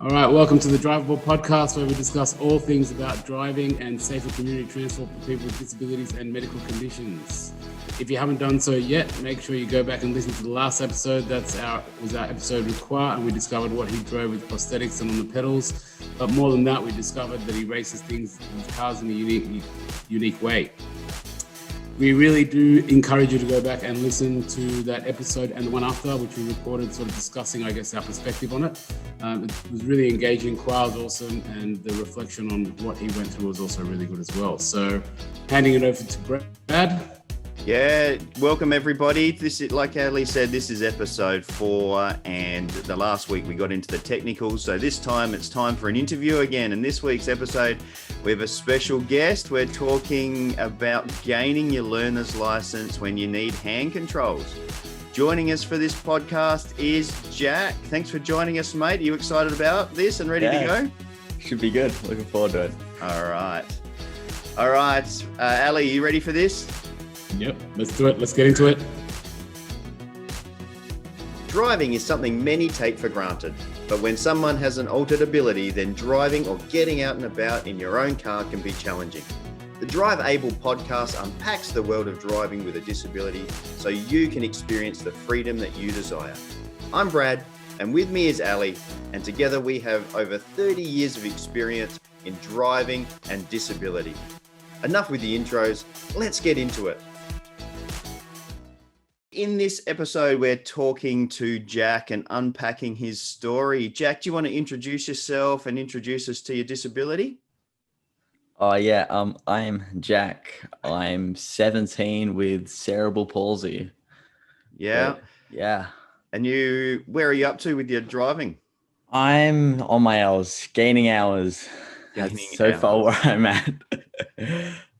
All right, welcome to the Drivable Podcast, where we discuss all things about driving and safer community transport for people with disabilities and medical conditions. If you haven't done so yet, make sure you go back and listen to the last episode. Was our episode with Qua, and we discovered what he drove with prosthetics and on the pedals. But more than that, we discovered that he races things with cars in a unique way. We really do encourage you to go back and listen to that episode and the one after, which we recorded, sort of discussing, I guess, our perspective on it. It was really engaging. Qua was awesome, and the reflection on what he went through was also really good as well. So, handing it over to Brad. Yeah, welcome everybody. This is, like Ali said, this is episode 4, and the last week we got into the technicals. So this time it's time for an interview again. And this week's episode, we have a special guest. We're talking about gaining your learner's license when you need hand controls. Joining us for this podcast is Jack. Thanks for joining us, mate. Are you excited about this and ready to go? Should be good. Looking forward to it. All right. Ali, you ready for this? Yep, let's do it. Let's get into it. Driving is something many take for granted, but when someone has an altered ability, then driving or getting out and about in your own car can be challenging. The Drive Able podcast unpacks the world of driving with a disability so you can experience the freedom that you desire. I'm Brad, and with me is Ali, and together we have over 30 years of experience in driving and disability. Enough with the intros, let's get into it. In this episode, we're talking to Jack and unpacking his story. Jack, do you want to introduce yourself and introduce us to your disability? I'm Jack. I'm 17 with cerebral palsy. Yeah. Yeah. And where are you up to with your driving? I'm on my hours, gaining hours. That's so far where I'm at.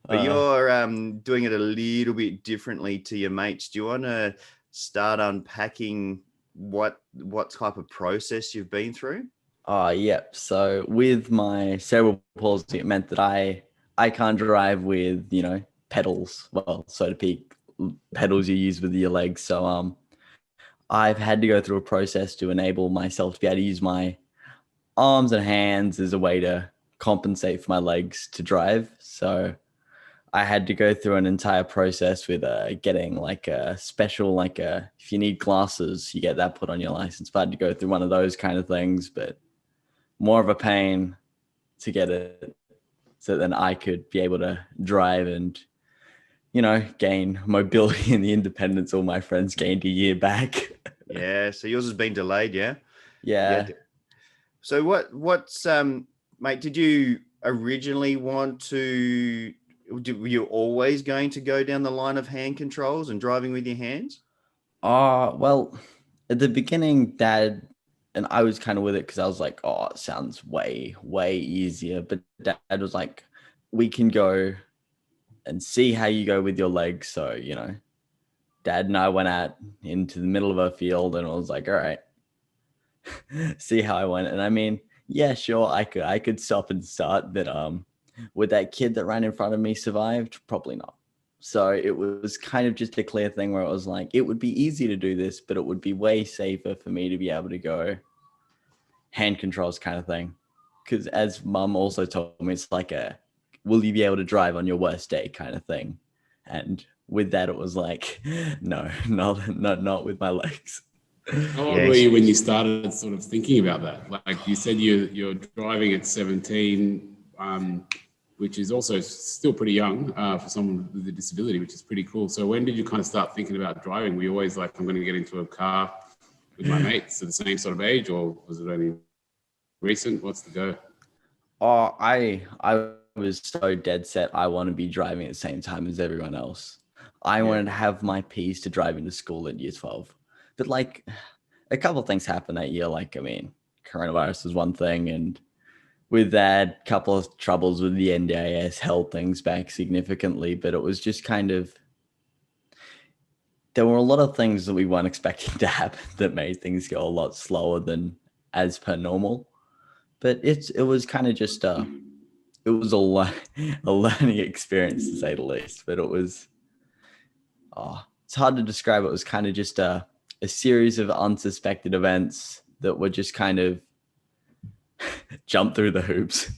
But you're doing it a little bit differently to your mates. Do you want to start unpacking what type of process you've been through? Yep. So with my cerebral palsy, it meant that I can't drive with, pedals. Well, so to speak, pedals you use with your legs. So I've had to go through a process to enable myself to be able to use my arms and hands as a way to compensate for my legs to drive. So I had to go through an entire process with getting like a special, if you need glasses, you get that put on your license. But I had to go through one of those kind of things, but more of a pain to get it so then I could be able to drive and, gain mobility and the independence all my friends gained a year back. Yeah. So yours has been delayed, yeah? Yeah. So what's mate, did you originally were you always going to go down the line of hand controls and driving with your hands? Well, at the beginning, Dad and I was kind of with it because I was like, oh, it sounds way, way easier. But Dad was like, we can go and see how you go with your legs. So, Dad and I went out into the middle of a field and I was like, all right, see how I went. And I mean, yeah, sure, I could stop and start, but would that kid that ran in front of me survived? Probably not. So it was kind of just a clear thing where it was like, it would be easy to do this, but it would be way safer for me to be able to go hand controls kind of thing. Because as Mum also told me, it's like will you be able to drive on your worst day kind of thing. And with that, it was like, no, not with my legs. How old were you when you started sort of thinking about that? Like you said, you're driving at 17, which is also still pretty young for someone with a disability, which is pretty cool. So when did you kind of start thinking about driving? Were you always like, I'm going to get into a car with my mates at the same sort of age, or was it only recent? What's the go? I was so dead set. I want to be driving at the same time as everyone else. I wanted to have my P's to drive into school at year 12. But like a couple of things happened that year. Like, I mean, coronavirus was one thing, and with that, a couple of troubles with the NDIS held things back significantly, but it was just kind of, there were a lot of things that we weren't expecting to happen that made things go a lot slower than as per normal. But it was kind of just it was a learning experience to say the least. But it was, it's hard to describe. It was kind of just a series of unsuspected events that were just kind of jump through the hoops.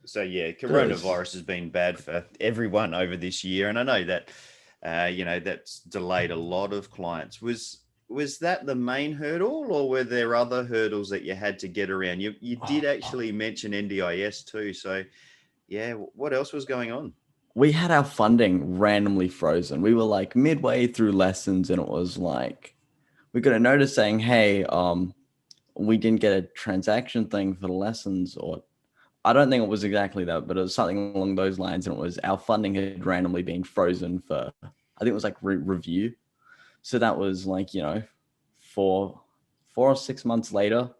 So yeah, coronavirus has been bad for everyone over this year, and I know that that's delayed a lot of clients. Was that the main hurdle, or were there other hurdles that you had to get around? You did actually mention NDIS too, so yeah, what else was going on? We had our funding randomly frozen. We were like midway through lessons, and it was like we got a notice saying, "Hey, we didn't get a transaction thing for the lessons," or I don't think it was exactly that, but it was something along those lines. And it was our funding had randomly been frozen for, I think it was like review. So that was like, 4 or 6 months later,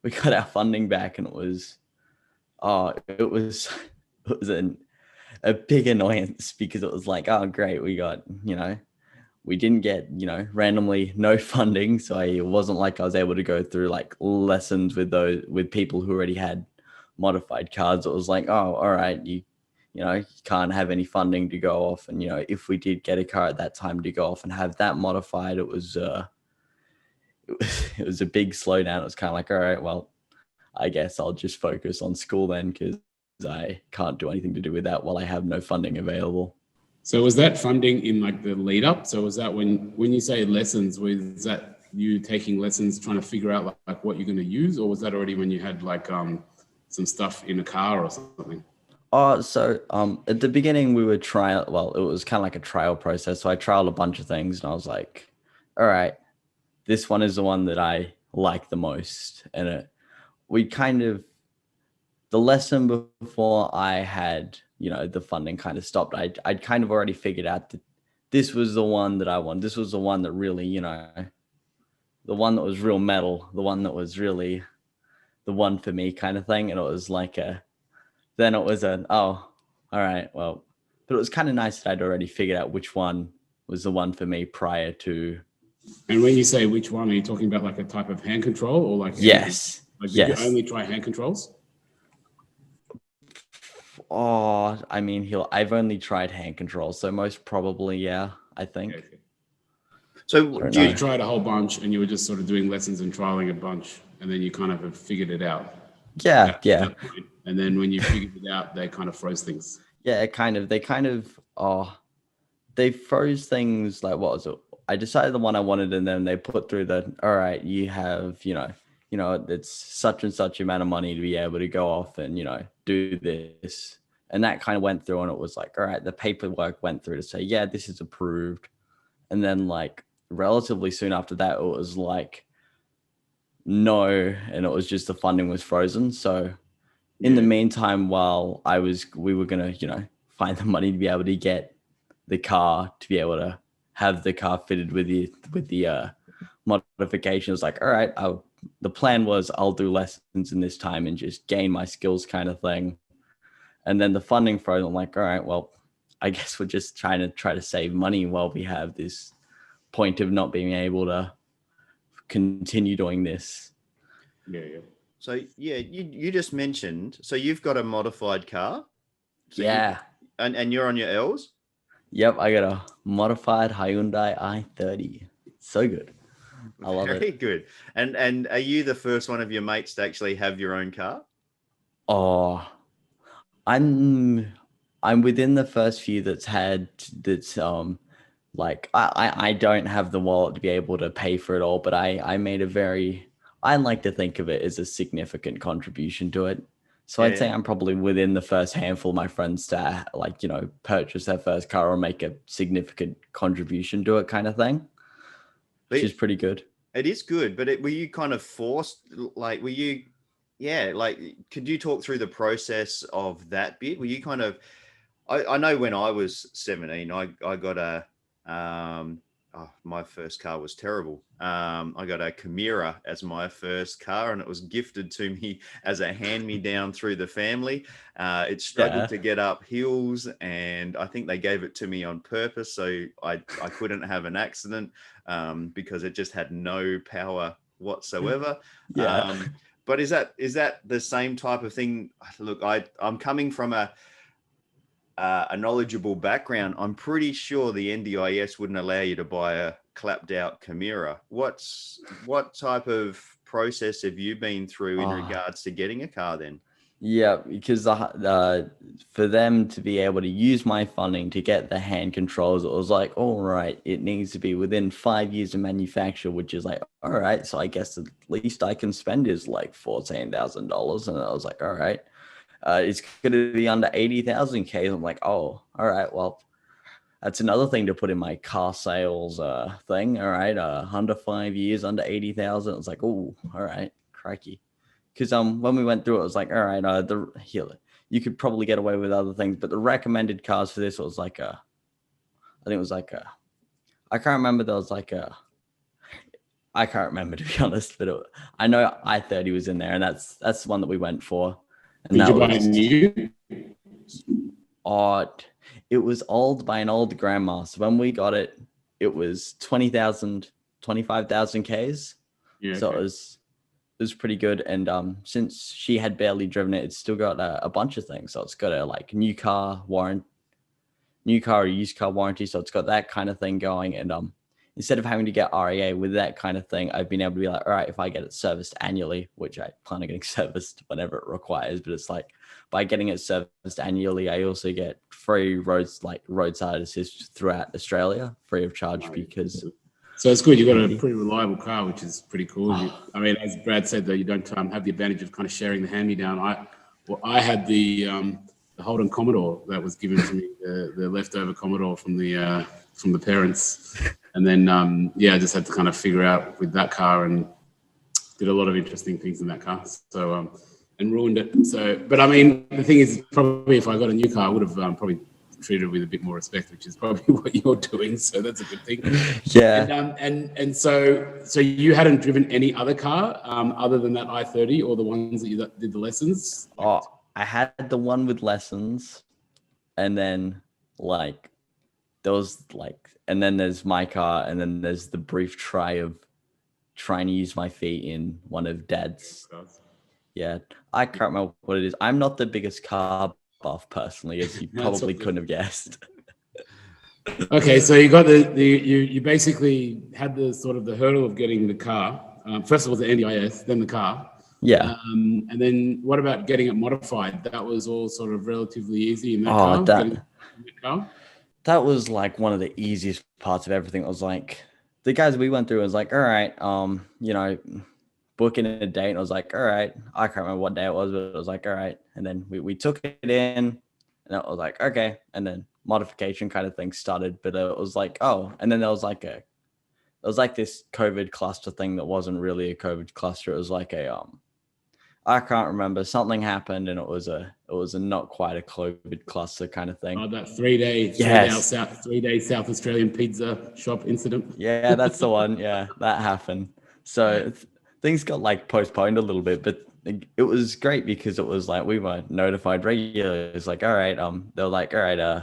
we got our funding back, and it was a big annoyance, because it was like, oh, great. We got, we didn't get, randomly no funding. So it wasn't like I was able to go through like lessons with people who already had modified cards. It was like, oh, all right, you can't have any funding to go off. And, if we did get a car at that time to go off and have that modified, it was a big slowdown. It was kind of like, all right, well, I guess I'll just focus on school then, because I can't do anything to do with that while I have no funding available. So was that funding in like the lead up? So was that when you say lessons, was that you taking lessons trying to figure out like what you're going to use, or was that already when you had like some stuff in a car or something? So at the beginning we would it was kind of like a trial process. So I trialed a bunch of things, and I was like, all right, this one is the one that I like the most. And the lesson before I had, the funding kind of stopped, I'd kind of already figured out that this was the one that I want. This was the one that really, the one that was real metal, the one that was really the one for me kind of thing. And it was like oh, all right, well, but it was kind of nice that I'd already figured out which one was the one for me prior to. And when you say which one, are you talking about like a type of hand control, or like? Yes. Like yes. You only try hand controls? Oh, I mean, I've only tried hand controls, so most probably, yeah, I think. Okay. So you tried a whole bunch, and you were just sort of doing lessons and trialing a bunch, and then you kind of have figured it out. Yeah. And then when you figured it out, they kind of froze things. Yeah, they froze things. Like, what was it? I decided the one I wanted, and then they put through all right, you have, it's such and such amount of money to be able to go off and, do this. And that kind of went through, and it was like, all right, the paperwork went through to say, yeah, this is approved. And then like relatively soon after that, it was like, no. And it was just the funding was frozen. So in the meantime, while we were going to, find the money to be able to get the car, to be able to have the car fitted with the modification. It was like, all right, the plan was I'll do lessons in this time and just gain my skills kind of thing. And then the funding froze. I'm like, all right, well, I guess we're just trying to save money while we have this point of not being able to continue doing this. Yeah. So yeah, you just mentioned, so you've got a modified car. So yeah. And you're on your L's? Yep, I got a modified Hyundai i30. So good. I love it. Very good. And are you the first one of your mates to actually have your own car? Oh, I'm within the first few like I don't have the wallet to be able to pay for it all, but I like to think of it as a significant contribution to it. So I'd say I'm probably within the first handful of my friends to purchase their first car or make a significant contribution to it kind of thing, which is pretty good. It is good, but were you kind of forced? Like, could you talk through the process of that bit? Were you kind of, I know when I was 17, I got my first car was terrible. I got a Chimera as my first car, and it was gifted to me as a hand-me-down through the family. It struggled to get up hills, and I think they gave it to me on purpose so I couldn't have an accident because it just had no power whatsoever. But is that the same type of thing? Look, I'm coming from a knowledgeable background. I'm pretty sure the NDIS wouldn't allow you to buy a clapped out Chimera. What type of process have you been through in regards to getting a car then? Yeah, because for them to be able to use my funding to get the hand controls, it was like, all right, it needs to be within 5 years of manufacture, which is like, all right, so I guess the least I can spend is like $14,000. And I was like, all right, it's going to be under 80,000 Ks. I'm like, oh, all right, well, that's another thing to put in my car sales thing. All right, under 5 years, under 80,000. It's like, oh, all right, crikey. Because when we went through it, it was like, all right, you could probably get away with other things, but the recommended cars for this was like I think it was like I can't remember. There was like I can't remember to be honest, but I know i30 was in there, and that's the one that we went for. And Did you buy it new? It was old by an old grandma. So when we got it, it was 20,000, 25,000 Ks. Yeah, so it was pretty good. And since she had barely driven it, it's still got a bunch of things. So it's got a like new car or used car warranty. So it's got that kind of thing going. And instead of having to get REA with that kind of thing, I've been able to be like, all right, if I get it serviced annually, which I plan on getting serviced whenever it requires, but it's like by getting it serviced annually, I also get free roadside assist throughout Australia, free of charge. Because so it's good. You've got a pretty reliable car, which is pretty cool. I mean, as Brad said, though, you don't have the advantage of kind of sharing the hand-me-down. I had the Holden Commodore that was given to me, the leftover Commodore from the parents. And then, I just had to kind of figure out with that car, and did a lot of interesting things in that car. So, and ruined it. So, but I mean, the thing is, probably if I got a new car, I would have probably treated it with a bit more respect, which is probably what you're doing. So that's a good thing. Yeah. And so you hadn't driven any other car other than that i30, or the ones that you did the lessons? I had the one with lessons, and then and then there's my car, and then there's the brief try of trying to use my feet in one of Dad's. Yeah, I can't remember what it is. I'm not the biggest car buff personally, as you probably couldn't have guessed. Okay, so you got you basically had the sort of the hurdle of getting the car. First of all, the NDIS, then the car. Yeah. And then what about getting it modified? That was all sort of relatively easy in that car? That was like one of the easiest parts of everything. It was like the guys we went through was like, all right, booking a date. And I was like, all right, I can't remember what day it was, but it was like, all right. And then we took it in, and it was like, okay. And then modification kind of thing started, but it was like, oh, and then there was like this COVID cluster thing that wasn't really a COVID cluster. It was like I can't remember. Something happened, and it was a not quite a COVID cluster kind of thing. Oh, that 3 day South Australian pizza shop incident. Yeah, that's the one. Yeah, that happened. So things got like postponed a little bit, but it was great because it was like we were notified regularly. It's like, all right, they were like, all right,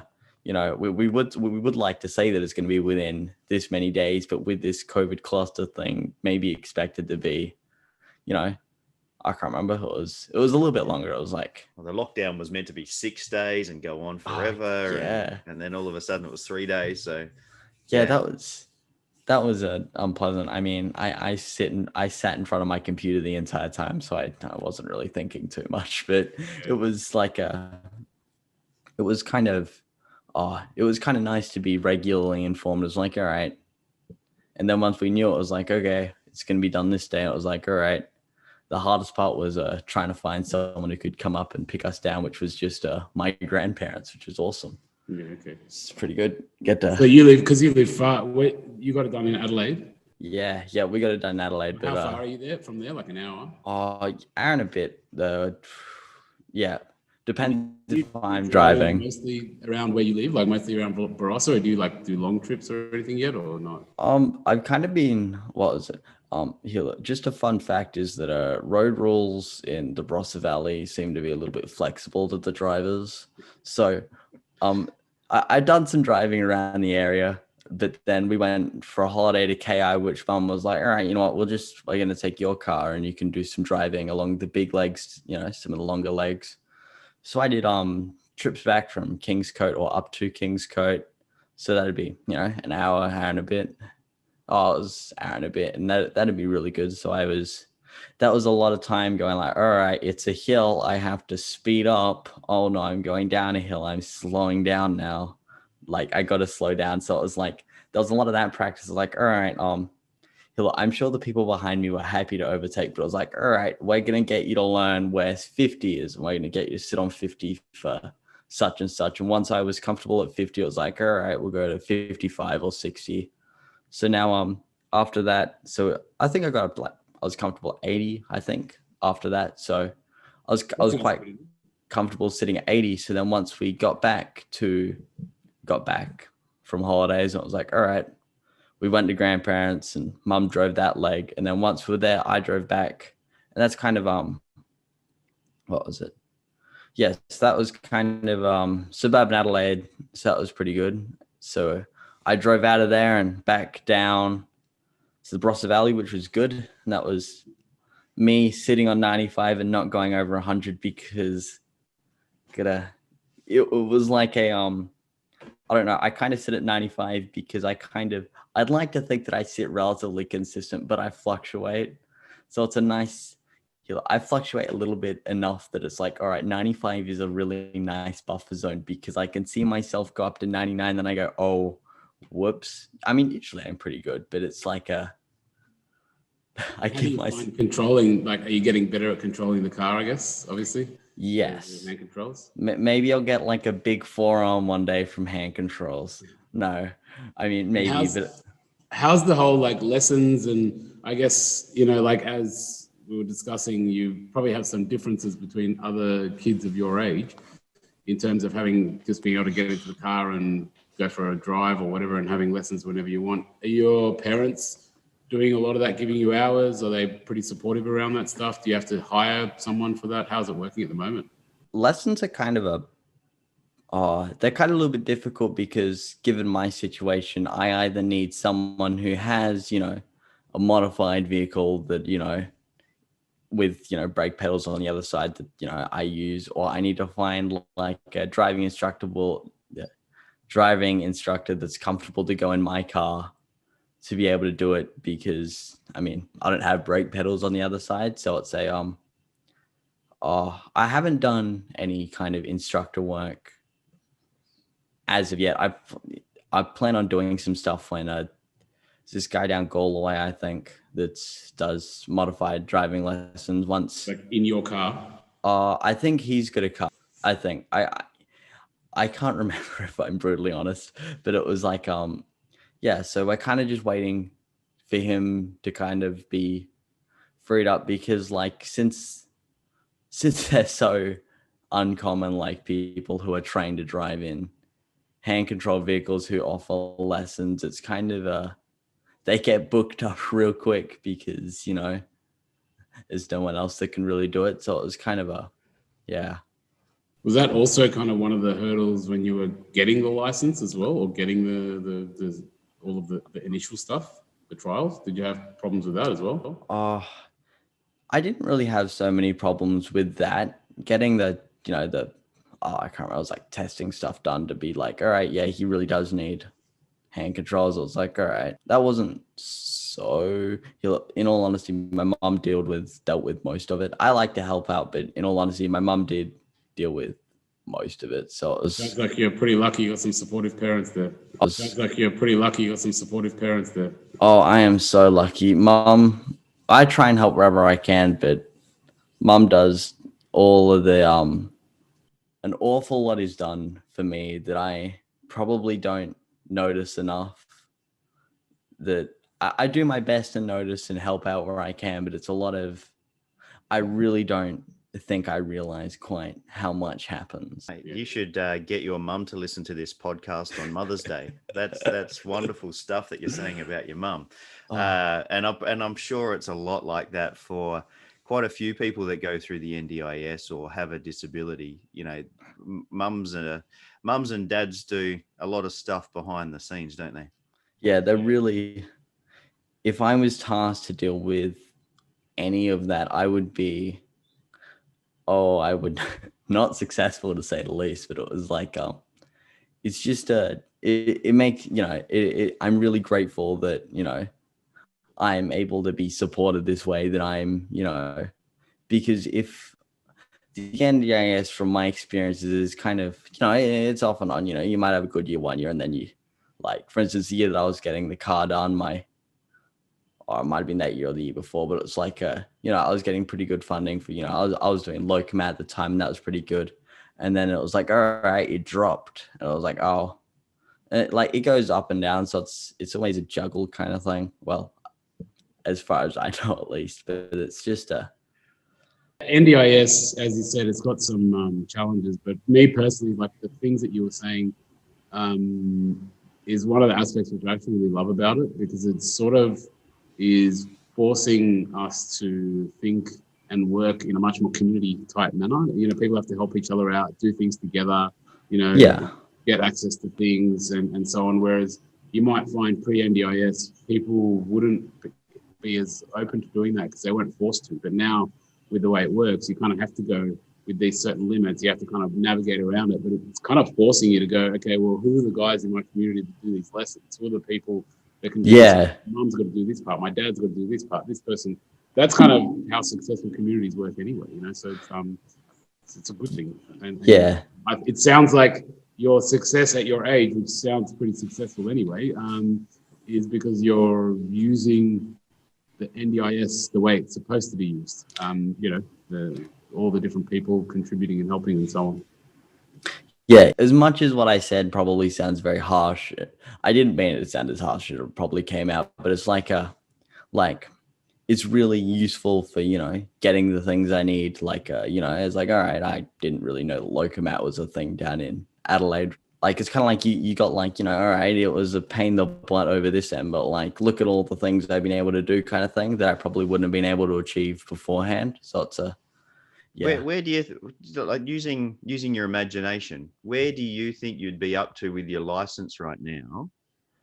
we would like to say that it's going to be within this many days, but with this COVID cluster thing, maybe expected to be, I can't remember. It was a little bit longer. It was like, well, the lockdown was meant to be 6 days and go on forever. And then all of a sudden it was 3 days. So yeah. that was unpleasant. I mean, I sat in front of my computer the entire time, so I wasn't really thinking too much, but it was like it was kind of nice to be regularly informed. It was like, all right. And then once we knew it was like, okay, it's going to be done this day. It was like, all right. The hardest part was trying to find someone who could come up and pick us down, which was just my grandparents, which was awesome. Yeah, okay. It's pretty good. So you live far. You got it done in Adelaide? Yeah, we got it done in Adelaide. How far are you from there? Like an hour? Hour and a bit, though. Yeah, depends if I'm driving. Mostly around where you live, like mostly around Barossa, or do you do long trips or anything yet, or not? I've kind of been. What was it? Here, just a fun fact is that road rules in the Barossa Valley seem to be a little bit flexible to the drivers. So I'd done some driving around the area, but then we went for a holiday to KI, which Mum was like, all right, you know what, we're going to take your car and you can do some driving along the big legs, some of the longer legs. So I did trips back from Kingscote or up to Kingscote. So that'd be, an hour and a bit. Oh, it was an hour and a bit, and that'd be really good. So I was that was a lot of time going like, all right, it's a hill. I have to speed up. Oh no, I'm going down a hill. I'm slowing down now. Like I got to slow down. So it was like, there was a lot of that practice. Like, all right, I'm sure the people behind me were happy to overtake, but it was like, all right, we're going to get you to learn where 50 is. And we're going to get you to sit on 50 for such and such. And once I was comfortable at 50, it was like, all right, we'll go to 55 or 60. So now, after that, so I think I got like, I was comfortable at 80, I think, after that. So I was quite comfortable sitting at 80. So then once we got back from holidays, and it was like, all right, we went to grandparents and mum drove that leg. And then once we were there, I drove back. And that's kind of, what was it? Yes, that was kind of suburban Adelaide. So that was pretty good. So I drove out of there and back down to the Barossa Valley, which was good. And that was me sitting on 95 and not going over 100 because it was like a, I don't know. I kind of sit at 95 because I'd like to think that I sit relatively consistent, but I fluctuate. So it's a nice, I fluctuate a little bit enough that it's like, all right, 95 is a really nice buffer zone because I can see myself go up to 99. Then I go, oh, whoops. I mean, usually I'm pretty good, but it's like How do you find controlling, like, are you getting better at controlling the car, I guess, obviously? Yes. Hand controls? Maybe I'll get like a big forearm one day from hand controls. No, I mean, maybe, but how's the whole like lessons? And I guess, like as we were discussing, you probably have some differences between other kids of your age in terms of just being able to get into the car and go for a drive or whatever and having lessons whenever you want. Are your parents doing a lot of that, giving you hours? Are they pretty supportive around that stuff? Do you have to hire someone for that? How's it working at the moment? Lessons are kind of they're kind of a little bit difficult because given my situation, I either need someone who has, a modified vehicle that, with, brake pedals on the other side that, I use, or I need to find like a driving instructor that's comfortable to go in my car to be able to do it because I don't have brake pedals on the other side. So it's I haven't done any kind of instructor work as of yet. I plan on doing some stuff when there's this guy down Galway, I think, that does modified driving lessons once. Like in your car? I think he's got a car. I think I can't remember if I'm brutally honest, but it was like yeah, so we're kind of just waiting for him to kind of be freed up because like since they're so uncommon, like people who are trained to drive in hand control vehicles who offer lessons, it's kind of they get booked up real quick because, there's no one else that can really do it. So it was kind of yeah. Was that also kind of one of the hurdles when you were getting the license as well, or getting the all of the initial stuff, the trials? Did you have problems with that as well? I didn't really have so many problems with that. Getting the I can't remember, I was like testing stuff done to be like, all right, yeah, he really does need hand controls. I was like, all right, that wasn't so, in all honesty, my mom dealt with most of it. I like to help out, but in all honesty, my mom did deal with most of it. So it was. Sounds like you're pretty lucky you got some supportive parents there. Oh, I am so lucky. Mom, I try and help wherever I can, but mom does all of the, an awful lot is done for me that I probably don't notice enough. That I do my best to notice and help out where I can, but it's a lot of, I really don't think I realize quite how much happens. You should get your mum to listen to this podcast on Mother's Day. That's wonderful stuff that you're saying about your mum. And I'm sure it's a lot like that for quite a few people that go through the NDIS or have a disability. Mums and dads do a lot of stuff behind the scenes, don't they? Yeah, they're really, if I was tasked to deal with any of that, I would not successful to say the least, but it was like, it's just it makes, I'm really grateful that, I'm able to be supported this way, then I'm, because if the NDIS from my experiences is kind of, it's off and on, you might have a good year 1 year and then you, like, for instance, the year that I was getting the car done, or it might have been that year or the year before, but it's like, I was getting pretty good funding for, I was doing locum at the time and that was pretty good. And then it was like, all right, it dropped. And I was like, oh, and it goes up and down. So it's always a juggle kind of thing. Well, as far as I know, at least, but it's just NDIS, as you said, it's got some challenges, but me personally, like the things that you were saying, is one of the aspects which I actually really love about it, because it sort of is forcing us to think and work in a much more community type manner. People have to help each other out, do things together, get access to things and so on. Whereas you might find pre-NDIS, people wouldn't be as open to doing that because they weren't forced to. But now with the way it works, you kind of have to go with these certain limits. You have to kind of navigate around it, but it's kind of forcing you to go, okay, well, who are the guys in my community that do these lessons? Who are the people that can do this? Mom's got to do this part. My dad's got to do this part. This person. That's kind of how successful communities work anyway, So it's a good thing. And it sounds like your success at your age, which sounds pretty successful anyway, is because you're using the NDIS the way it's supposed to be used. All the different people contributing and helping and so on. Yeah, as much as what I said probably sounds very harsh, I didn't mean it to sound as harsh as it probably came out, but it's it's really useful for, getting the things I need. It's like, all right, I didn't really know Locomat was a thing down in Adelaide. Like, it's kind of like you got all right, it was a pain in the butt over this end, but look at all the things I've been able to do kind of thing that I probably wouldn't have been able to achieve beforehand. So it's Where do you, using your imagination, where do you think you'd be up to with your license right now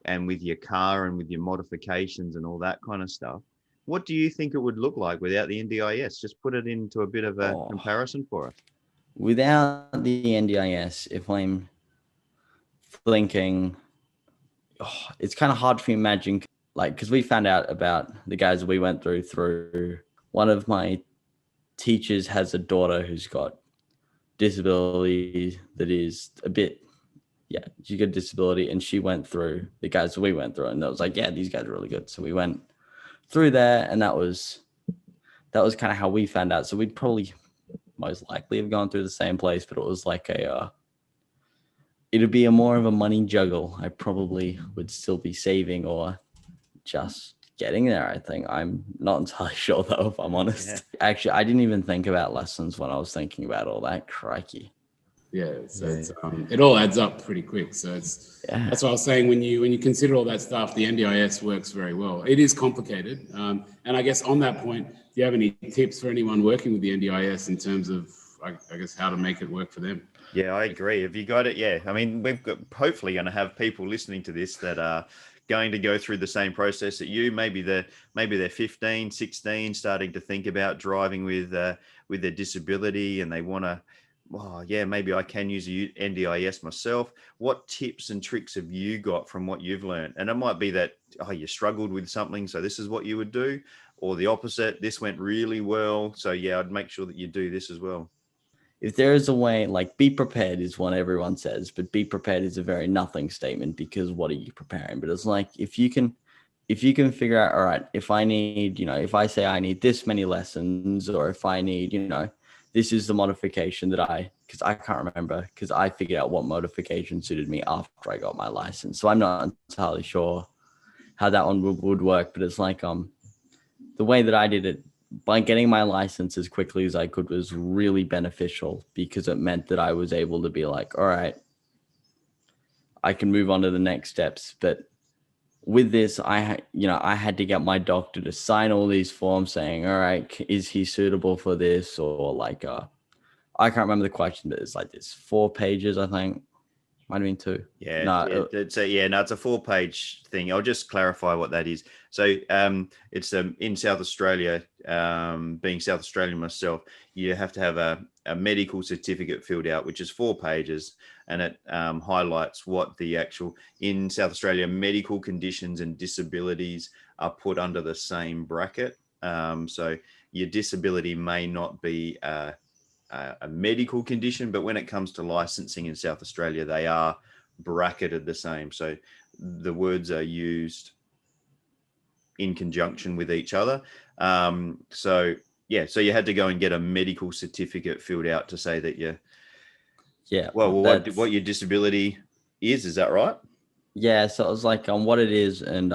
and with your car and with your modifications and all that kind of stuff? What do you think it would look like without the NDIS? Just put it into a bit of a comparison for us. Without the NDIS, if I'm thinking, it's kind of hard to imagine, because we found out about the guys that we went through one of my teachers has a daughter who's got disability that is a bit, she's got a disability, and she went through the guys that we went through, and that was like, these guys are really good. So we went through there, and that was kind of how we found out. So we'd probably most likely have gone through the same place, but it was like it'd be a more of a money juggle. I probably would still be saving or just getting there. I think I'm not entirely sure though, if I'm honest. Actually, I didn't even think about lessons when I was thinking about all that. Crikey. It's, it all adds up pretty quick. So that's what I was saying. When you consider all that stuff, the NDIS works very well. It is complicated, and I guess on that point, do you have any tips for anyone working with the NDIS in terms of, I guess, how to make it work for them? Yeah, I agree. Have you got it? Yeah, I mean, we've got hopefully going to have people listening to this that are going to go through the same process that you. Maybe they're 15, 16, starting to think about driving with their disability, and they want to. Maybe I can use a NDIS myself. What tips and tricks have you got from what you've learned? And it might be that, you struggled with something, so this is what you would do, or the opposite, this went really well, so I'd make sure that you do this as well. If there is a way, be prepared is what everyone says, but be prepared is a very nothing statement, because what are you preparing? But it's like, if you can figure out, all right, if I need, if I say I need this many lessons, or if I need, this is the modification that because I can't remember, because I figured out what modification suited me after I got my license. So I'm not entirely sure how that one would work, but it's like, the way that I did it, by getting my license as quickly as I could, was really beneficial, because it meant that I was able to be like, all right, I can move on to the next steps. But with this, I had to get my doctor to sign all these forms saying, all right, is he suitable for this? Or I can't remember the question, but it's like this 4 pages, I think. Might have been 2. Yeah, No, it's a 4-page thing. I'll just clarify what that is. So it's in South Australia, being South Australian myself, you have to have a medical certificate filled out, which is 4 pages, and it highlights what the actual, in South Australia, medical conditions and disabilities are put under the same bracket. So your disability may not be a medical condition, but when it comes to licensing in South Australia, they are bracketed the same. So the words are used in conjunction with each other. So you had to go and get a medical certificate filled out to say that what your disability is that right? Yeah, so it was like what it is, and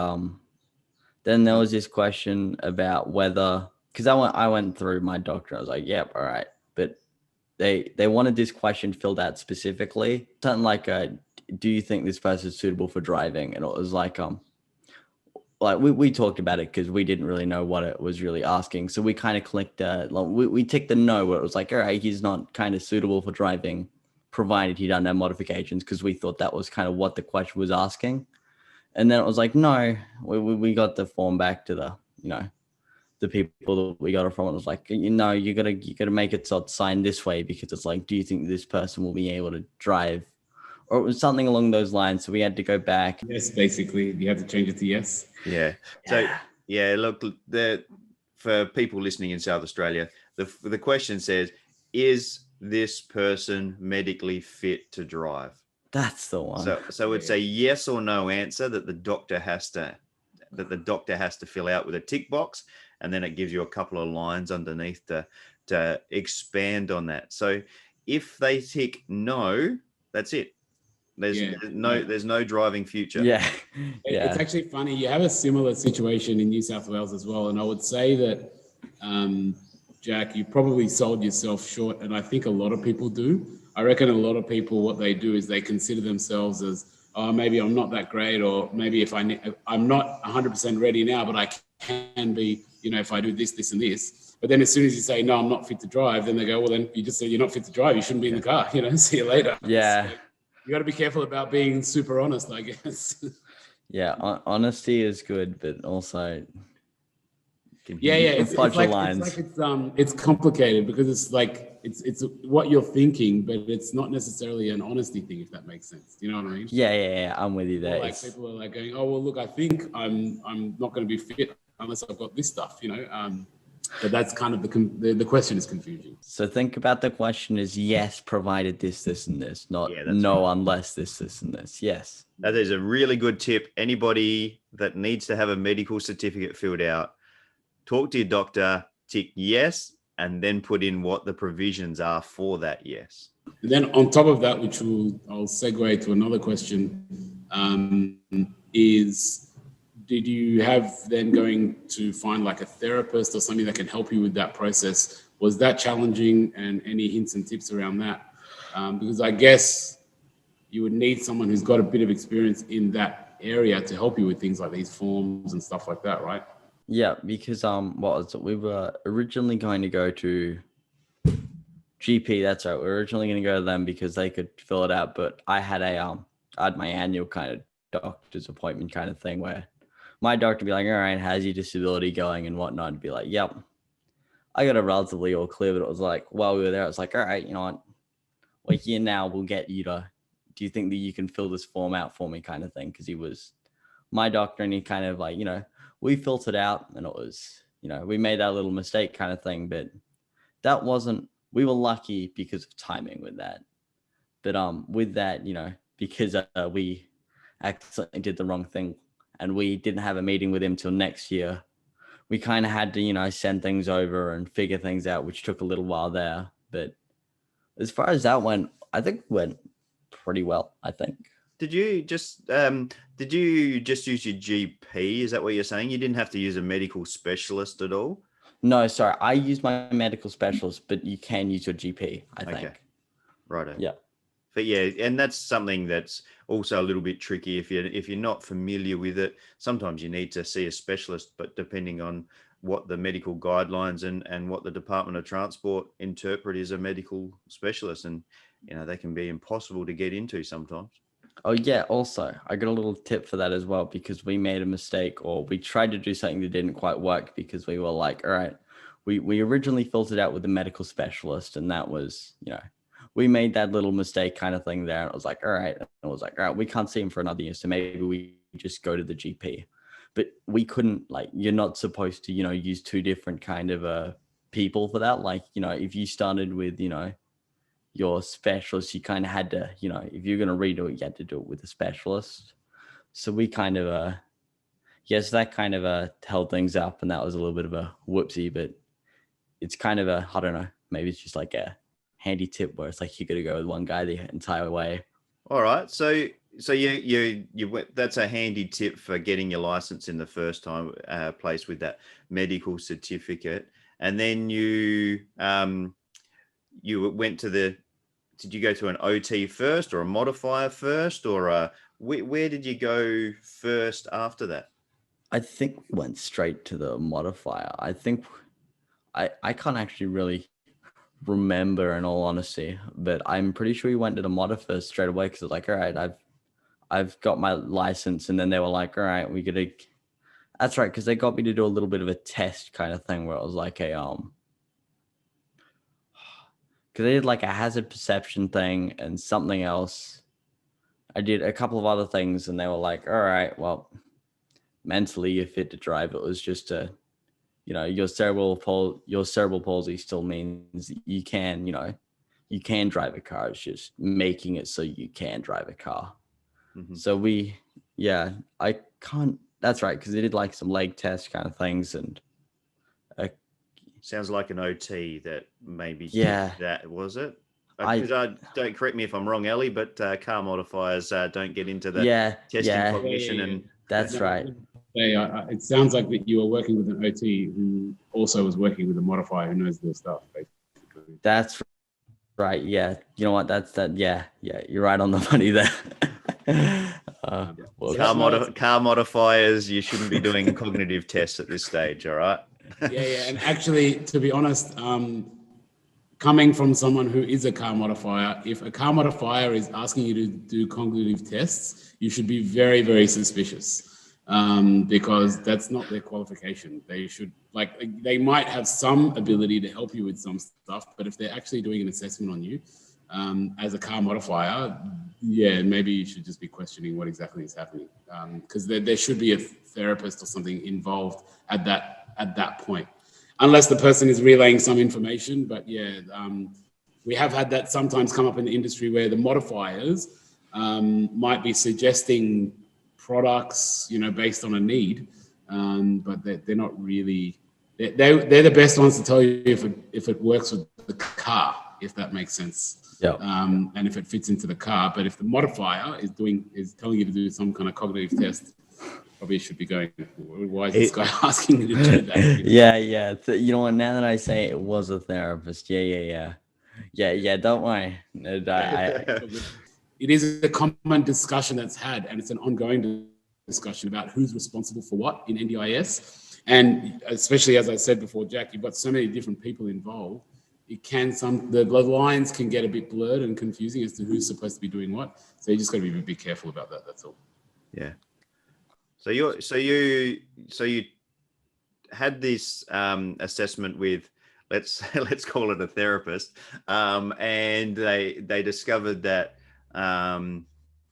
then there was this question about whether, because I went through my doctor, I was like, yep, all right, but they wanted this question filled out specifically, something like, do you think this person is suitable for driving? And it was like we talked about it because we didn't really know what it was really asking, so we kind of clicked we ticked the no, where it was like, all right, he's not kind of suitable for driving provided he doesn't have modifications, because we thought that was kind of what the question was asking. And then it was like, no, we got the form back to the people that we got it from. It was like, you gotta make it so it's signed this way, because it's like, do you think this person will be able to drive? Or it was something along those lines. So we had to go back. Yes, basically, you have to change it to yes. Yeah. So look, for people listening in South Australia, the question says, is this person medically fit to drive? That's the one. So it's a yes or no answer that the doctor has to fill out with a tick box, and then it gives you a couple of lines underneath to expand on that. So if they tick no, that's it. There's no driving future. Yeah. It's actually funny. You have a similar situation in New South Wales as well, and I would say that, Jack, you probably sold yourself short, and I think a lot of people do. I reckon a lot of people, what they do is they consider themselves as, oh, maybe I'm not that great, or maybe if I'm not 100% ready now, but I can be, if I do this, this, and this. But then as soon as you say, no, I'm not fit to drive, then they go, well, then you just said you're not fit to drive. You shouldn't be in the car, see you later. Yeah. So you got to be careful about being super honest, I guess. Yeah. Honesty is good, but also... It's complicated, because it's like it's what you're thinking, but it's not necessarily an honesty thing, if that makes sense. You know what I mean? Yeah. I'm with you there. Like people are like going, oh well, look, I think I'm not going to be fit unless I've got this stuff. But that's kind of the question is confusing. So think about the question is yes, provided this, and this, not no, right, unless this, and this. Yes. That is a really good tip. Anybody that needs to have a medical certificate filled out, talk to your doctor, tick yes, and then put in what the provisions are for that yes. And then on top of that, which I'll segue to another question, is did you have then going to find like a therapist or something that can help you with that process? Was that challenging, and any hints and tips around that? Because I guess you would need someone who's got a bit of experience in that area to help you with things like these forms and stuff like that, right? Yeah, because we were originally going to go to GP. That's right. We were originally going to go to them because they could fill it out. But I had my annual kind of doctor's appointment kind of thing where my doctor would be like, all right, how's your disability going and whatnot? And be like, yep, I got a relatively all clear. But it was like, while we were there, I was like, all right, you know what? We're here now. We'll get you to, do you think that you can fill this form out for me kind of thing? Because he was my doctor, and he kind of like, we filled it out, and it was, we made that little mistake kind of thing, but we were lucky because of timing with that. But with that, because we accidentally did the wrong thing and we didn't have a meeting with him till next year, we kind of had to, send things over and figure things out, which took a little while there. But as far as that went, I think it went pretty well, I think. Did you just use your GP? Is that what you're saying? You didn't have to use a medical specialist at all? No, sorry. I use my medical specialist, but you can use your GP, I think. Okay. Right. Yeah. But yeah, and that's something that's also a little bit tricky if you're not familiar with it. Sometimes you need to see a specialist, but depending on what the medical guidelines and what the Department of Transport interpret as a medical specialist, and they can be impossible to get into sometimes. Oh yeah, also I got a little tip for that as well, because we made a mistake, or we tried to do something that didn't quite work, because we were like, all right, we originally filtered out with the medical specialist, and that was, we made that little mistake kind of thing there. And it was like, all right, and it was like, all right, we can't see him for another year, so maybe we just go to the GP. But we couldn't, like, you're not supposed to, use two different kind of people for that. Like, if you started with, your specialist, you kind of had to, if you're going to redo it, you had to do it with a specialist. So we kind of, yes, that kind of held things up, and that was a little bit of a whoopsie, but it's kind of I don't know, maybe it's just like a handy tip where it's like you got to go with one guy the entire way. All right. So you went, that's a handy tip for getting your license in the first time place with that medical certificate. And then you went to did you go to an OT first, or a modifier first, or where did you go first after that? I think we went straight to the modifier. I think I can't actually really remember, in all honesty, but I'm pretty sure we went to the modifier straight away, because it's like, all right, I've got my license, and then they were like, all right, we gotta. That's right, because they got me to do a little bit of a test kind of thing, where it was like a because they did like a hazard perception thing and something else. I did a couple of other things, and they were like, all right, well, mentally you're fit to drive. It was just your cerebral palsy still means you can, you can drive a car. It's just making it so you can drive a car. Mm-hmm. So I can't, that's right, because they did like some leg test kind of things, and sounds like an OT that maybe that was it. Don't correct me if I'm wrong, Ellie, but car modifiers don't get into the testing cognition and that's right. It sounds like that you were working with an OT who also was working with a modifier who knows their stuff, basically. That's right. Yeah. You know what? That's that. Yeah. Yeah. You're right on the money there. Car modifiers, you shouldn't be doing cognitive tests at this stage. All right. Yeah. And actually, to be honest, coming from someone who is a car modifier, if a car modifier is asking you to do cognitive tests, you should be very, very suspicious. Because that's not their qualification. They should, they might have some ability to help you with some stuff, but if they're actually doing an assessment on you as a car modifier, maybe you should just be questioning what exactly is happening. Because there should be a therapist or something involved at that point, unless the person is relaying some information. But we have had that sometimes come up in the industry where the modifiers might be suggesting products, based on a need, but they're not really. They're the best ones to tell you if it works with the car, if that makes sense. Yeah. And if it fits into the car, but if the modifier is telling you to do some kind of cognitive test, probably should be going, why is this guy asking you to do that? Yeah. You know what? Now that I say it was a therapist, yeah. Don't worry. It is a common discussion that's had, and it's an ongoing discussion about who's responsible for what in NDIS. And especially, as I said before, Jack, you've got so many different people involved. The lines can get a bit blurred and confusing as to who's supposed to be doing what. So you just got to be a bit careful about that. That's all. Yeah. So you had this assessment with, let's call it a therapist, and they discovered that.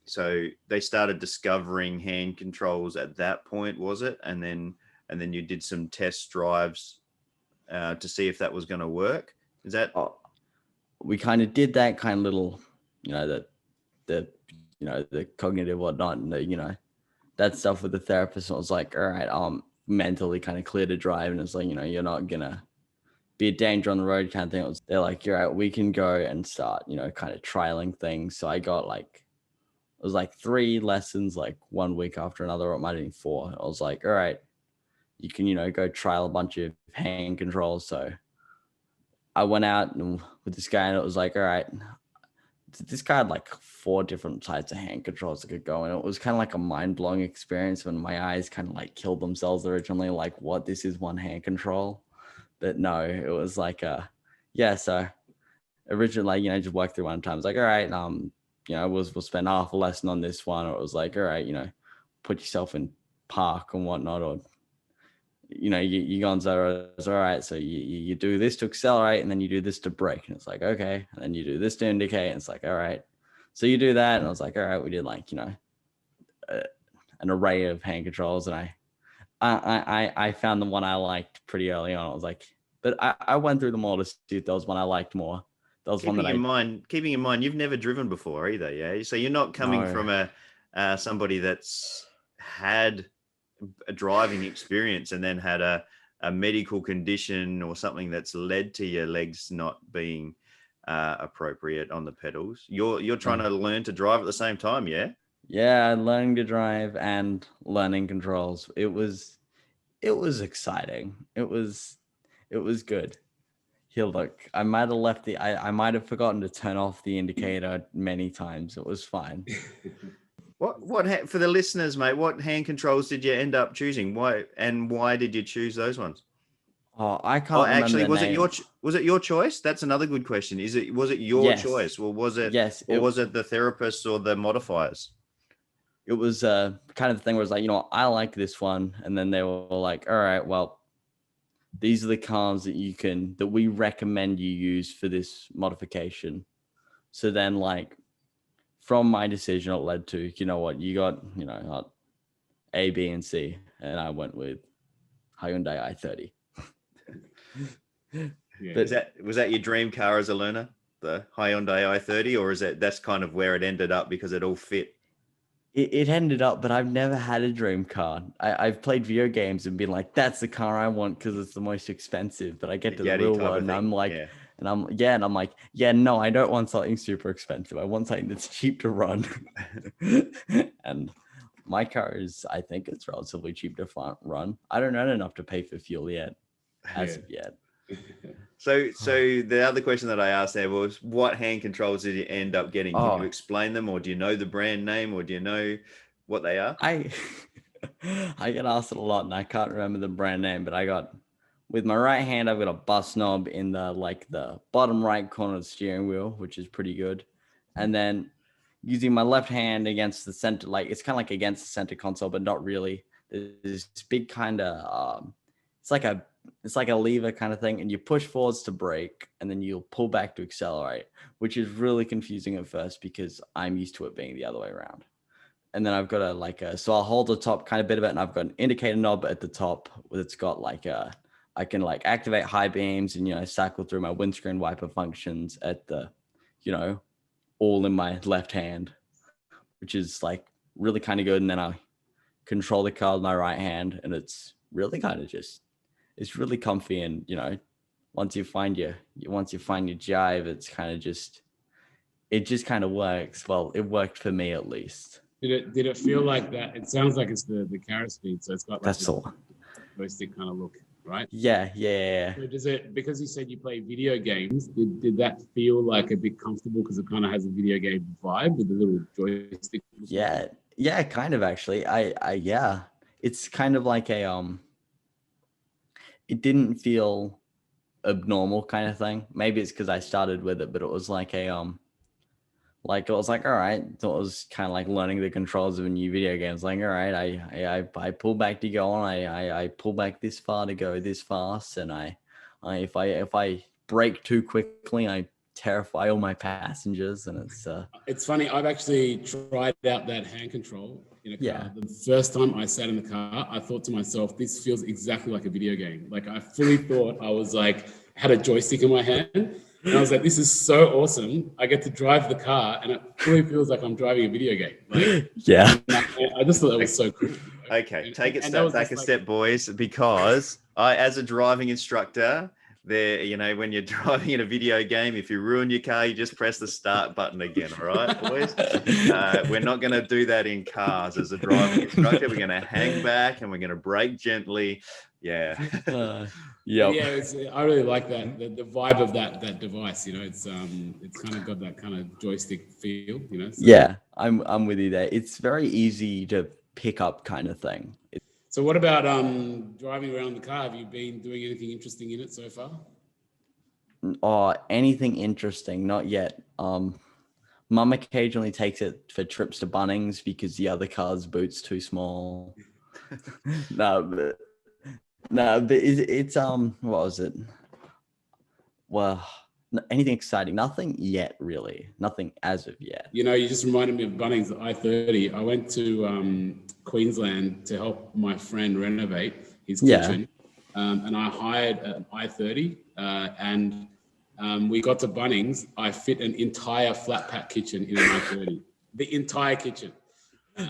So they started discovering hand controls at that point, was it? And then you did some test drives to see if that was going to work. Is that? We kind of did that kind of little, the cognitive whatnot, and that stuff with the therapist. And I was like, all right, I'm mentally kind of clear to drive, and it's like, you're not gonna be a danger on the road kind of thing. They're like, you're right, we can go and start, kind of trialing things. So I got it was 3 lessons, 1 week after another, or it might have been 4. I was like, all right, you can, go trial a bunch of hand controls. So I went out with this guy, and it was like, all right, this guy had 4 different types of hand controls that could go. And it was kind of like a mind-blowing experience when my eyes kind of killed themselves originally. What, this is one hand control? But no, it was so originally, just worked through one time. It's like, all right, we'll spend half a lesson on this one, or it was like, all right, put yourself in park and whatnot, or you go on zeros, all right, so you do this to accelerate, and then you do this to brake, and it's like, okay, and then you do this to indicate, and it's like, all right, so you do that, and I was like, all right, we did like an array of hand controls, and I found the one I liked pretty early on. I was like, but I went through them all to see if there was one I liked more. There was keeping in mind, you've never driven before either, yeah. So you're not coming from somebody that's had a driving experience and then had a medical condition or something that's led to your legs not being appropriate on the pedals. You're trying to learn to drive at the same time, yeah. Yeah, learning to drive and learning controls. It was exciting. It was good. Here, look, I might have I might have forgotten to turn off the indicator many times. It was fine. What for the listeners, mate? What hand controls did you end up choosing? Why did you choose those ones? Oh, I can't remember. Actually, was it your choice? That's another good question. Was it your choice, or was it the therapist or the modifiers? It was kind of the thing where it's like, I like this one, and then they were like, all right, well, these are the cars that we recommend you use for this modification. So then, like, from my decision, it led to, you got A, B, and C, and I went with Hyundai i30. Yeah. But was that your dream car as a learner, the Hyundai i30, or that's kind of where it ended up because it all fit? It ended up, but I've never had a dream car. I've played video games and been like, that's the car I want because it's the most expensive. But I get to the real one and I'm like, no, I don't want something super expensive. I want something that's cheap to run. And my car I think it's relatively cheap to run. I don't earn enough to pay for fuel yet, as of yet. So the other question that I asked there was, what hand controls did you end up getting? Can you explain them, or do you know the brand name, or do you know what they are? I get asked it a lot, and I can't remember the brand name, but with my right hand, I've got a bus knob in the bottom right corner of the steering wheel, which is pretty good. And then using my left hand against the center, it's kind of like against the center console, but not really. There's this big kind of, it's like a lever kind of thing, and you push forwards to brake, and then you'll pull back to accelerate, which is really confusing at first because I'm used to it being the other way around. And then I've got so I'll hold the top kind of bit of it, and I've got an indicator knob at the top that's got I can activate high beams and, cycle through my windscreen wiper functions at the, all in my left hand, which is really kind of good. And then I control the car with my right hand, and it's really kind of it's really comfy. And, once you find your jive, it's kind of it just kind of works. Well, it worked for me at least. Did it feel like that? It sounds like it's the carrot speed, so it's got that's the joystick kind of look, right? Yeah. So does it, because you said you play video games, did that feel like a bit comfortable because it kind of has a video game vibe with the little joystick? Yeah, kind of actually. Yeah, it's kind of like it didn't feel abnormal kind of thing. Maybe it's because I started with it, but it was all right. So it was kind of like learning the controls of a new video game. It's like, all right, I pull back to go on. I pull back this far to go this fast, and if I brake too quickly, I terrify all my passengers. And it's funny. I've actually tried out that hand control in a car. The first time I sat in the car, I thought to myself, this feels exactly like a video game. I fully thought I was had a joystick in my hand. And I was like, this is so awesome. I get to drive the car, and it fully feels like I'm driving a video game. I just thought that was so cool. Okay, take it back a step, boys, because as a driving instructor, when you're driving in a video game, if you ruin your car, you just press the start button again. All right, boys? We're not going to do that in cars as a driving instructor. We're going to hang back and we're going to brake gently. Yeah. I really like that the vibe of that device. It's kind of got that kind of joystick feel. So. Yeah, I'm with you there. It's very easy to pick up kind of thing. So what about driving around the car? Have you been doing anything interesting in it so far? Anything interesting? Not yet. Mum occasionally takes it for trips to Bunnings because the other car's boot's too small. no, but it's what was it? Well, anything exciting? Nothing yet, really. Nothing as of yet. You know, you just reminded me of Bunnings at I-30. I went to Queensland to help my friend renovate his kitchen, and I hired an I-30, and we got to Bunnings. I fit an entire flat pack kitchen in an I-30, the entire kitchen.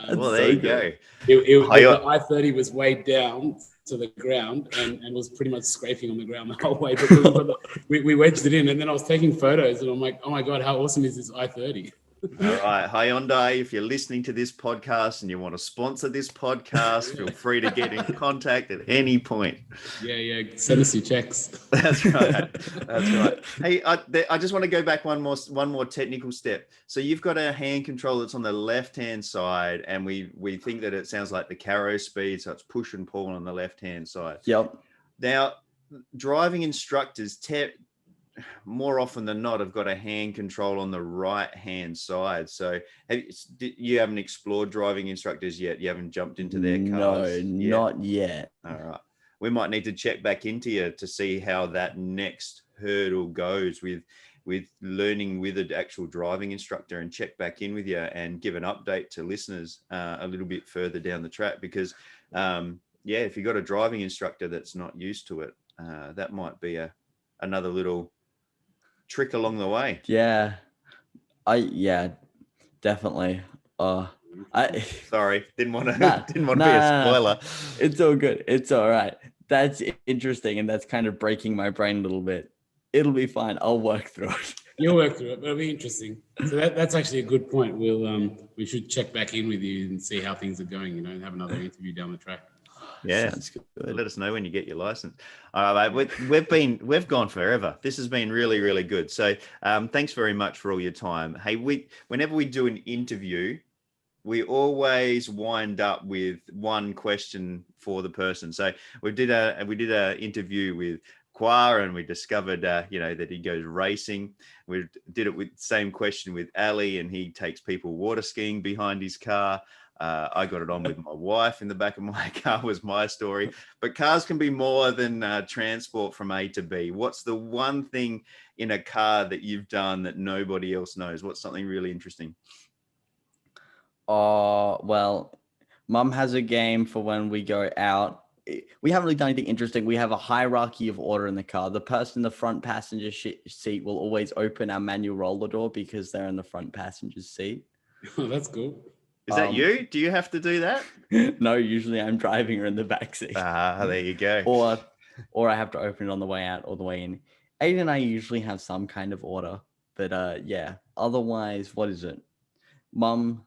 Well, there you go. The I-30 was weighed down to the ground and was pretty much scraping on the ground the whole way. But we wedged it in, and then I was taking photos, and I'm like, oh my God, how awesome is this I-30? All right, Hyundai, if you're listening to this podcast and you want to sponsor this podcast, feel free to get in contact at any point. Yeah, send us your checks. That's right. Hey, I just want to go back one more technical step. So you've got a hand control that's on the left-hand side, and we think that it sounds like the Caro speed, so it's push and pull on the left-hand side. Yep. Now, driving instructors more often than not have got a hand control on the right hand side. So you haven't explored driving instructors yet? You haven't jumped into their cars? No, not yet. All right. We might need to check back into you to see how that next hurdle goes with learning with an actual driving instructor, and check back in with you and give an update to listeners a little bit further down the track, because if you've got a driving instructor that's not used to it, that might be another little trick along the way. Definitely. Sorry, didn't want to be a spoiler. It's all good. It's all right. That's interesting, and that's kind of breaking my brain a little bit. It'll be fine. I'll work through it. You'll work through it, but it'll be interesting. So that's actually a good point. We should check back in with you and see how things are going, and have another interview down the track. Yeah, sounds good. Let us know when you get your license. All right, mate. We've gone forever. This has been really, really good. So, thanks very much for all your time. Hey, whenever we do an interview, we always wind up with one question for the person. So we did a interview with Qua, and we discovered that he goes racing. We did it with the same question with Ali, and he takes people water skiing behind his car. I got it on with my wife in the back of my car, was my story. But cars can be more than transport from A to B. What's the one thing in a car that you've done that nobody else knows? What's something really interesting? Well, Mum has a game for when we go out. We haven't really done anything interesting. We have a hierarchy of order in the car. The person in the front passenger seat will always oper our manual roller door because they're in the front passenger seat. Oh, that's cool. Is that you? Do you have to do that? No, usually I'm driving her in the back seat. There you go. Or I have to open it on the way out or the way in. Aiden and I usually have some kind of order, but otherwise, what is it? Mum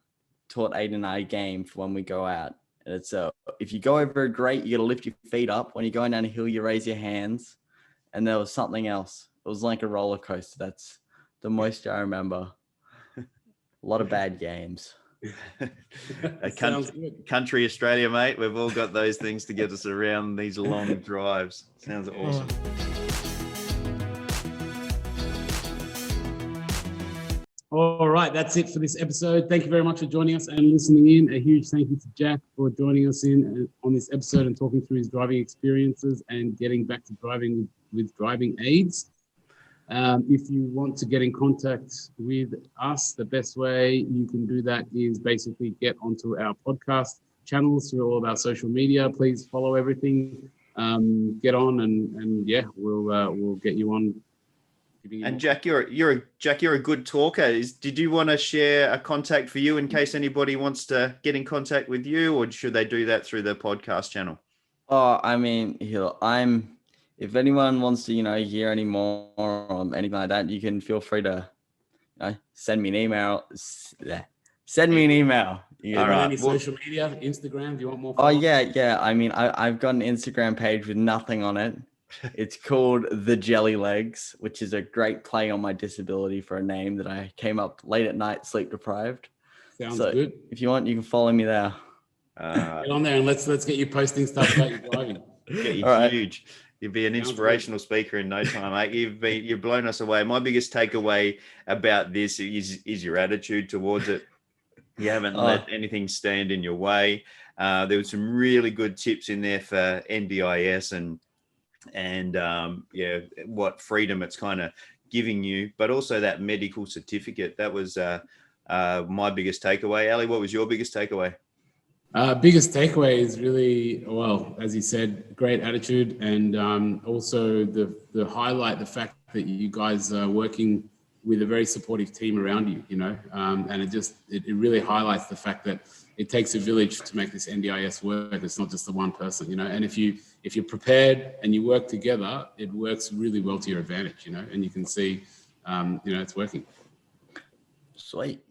taught Aiden and I a game for when we go out. And it's if you go over a grate, you got to lift your feet up. When you're going down a hill, you raise your hands. And there was something else. It was like a roller coaster. That's the most I remember. A lot of bad games. Country Australia, mate. We've all got those things to get us around these long drives. Sounds awesome. All right, that's it for this episode. Thank you very much for joining us and listening in. A huge thank you to Jack for joining us on this episode and talking through his driving experiences and getting back to driving with driving aids. If you want to get in contact with us, the best way you can do that is basically get onto our podcast channels through all of our social media. Please follow everything. Get on and we'll get you on. And Jack, you're a good talker. Did you want to share a contact for you in case anybody wants to get in contact with you, or should they do that through the podcast channel? I mean, if anyone wants to, hear any more or anything like that, you can feel free to send me an email. Send me an email. All right. Any social media, Instagram? Do you want more? Followers? Yeah. I mean, I've got an Instagram page with nothing on it. It's called The Jelly Legs, which is a great play on my disability for a name that I came up late at night, sleep deprived. Sounds good. If you want, you can follow me there. Get on there and let's get you posting stuff about your driving. Get you huge. You'd be an inspirational speaker in no time, mate. You've blown us away. My biggest takeaway about this is your attitude towards it. You haven't let anything stand in your way. There were some really good tips in there for NDIS and what freedom it's kind of giving you, but also that medical certificate. That was my biggest takeaway. Ali, what was your biggest takeaway? Biggest takeaway is really, well, as you said, great attitude, and also the highlight the fact that you guys are working with a very supportive team around you, and it really highlights the fact that it takes a village to make this NDIS work. It's not just the one person, and if you're prepared and you work together, it works really well to your advantage, and you can see, it's working. Sweet.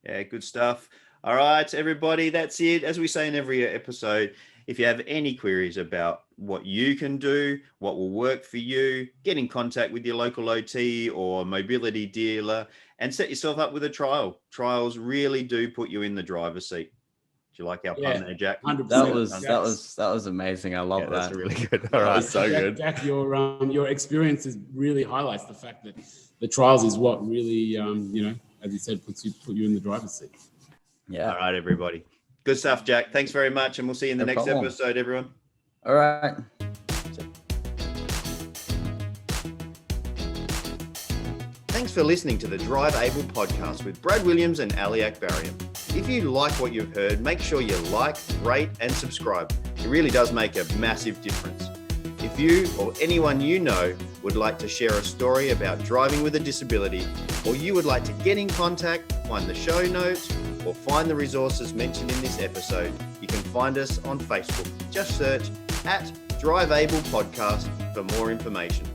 Yeah, good stuff. All right, everybody, that's it. As we say in every episode, if you have any queries about what you can do, what will work for you, get in contact with your local OT or mobility dealer and set yourself up with a trial. Trials really do put you in the driver's seat. Do you like our pun there, Jack? 100%. That was amazing. I love that. That's really good. All right, so good. Jack, your experiences really highlights the fact that the trials is what really, as you said, put you in the driver's seat. Yeah. All right, everybody. Good stuff, Jack. Thanks very much. And we'll see you in the next episode, everyone. All right. Thanks for listening to the Drive Able podcast with Brad Williams and Ali Akbarian. If you like what you've heard, make sure you like, rate, and subscribe. It really does make a massive difference. If you or anyone you know would like to share a story about driving with a disability, or you would like to get in contact, find the show notes, or find the resources mentioned in this episode, you can find us on Facebook. Just search @Drive Able Podcast for more information.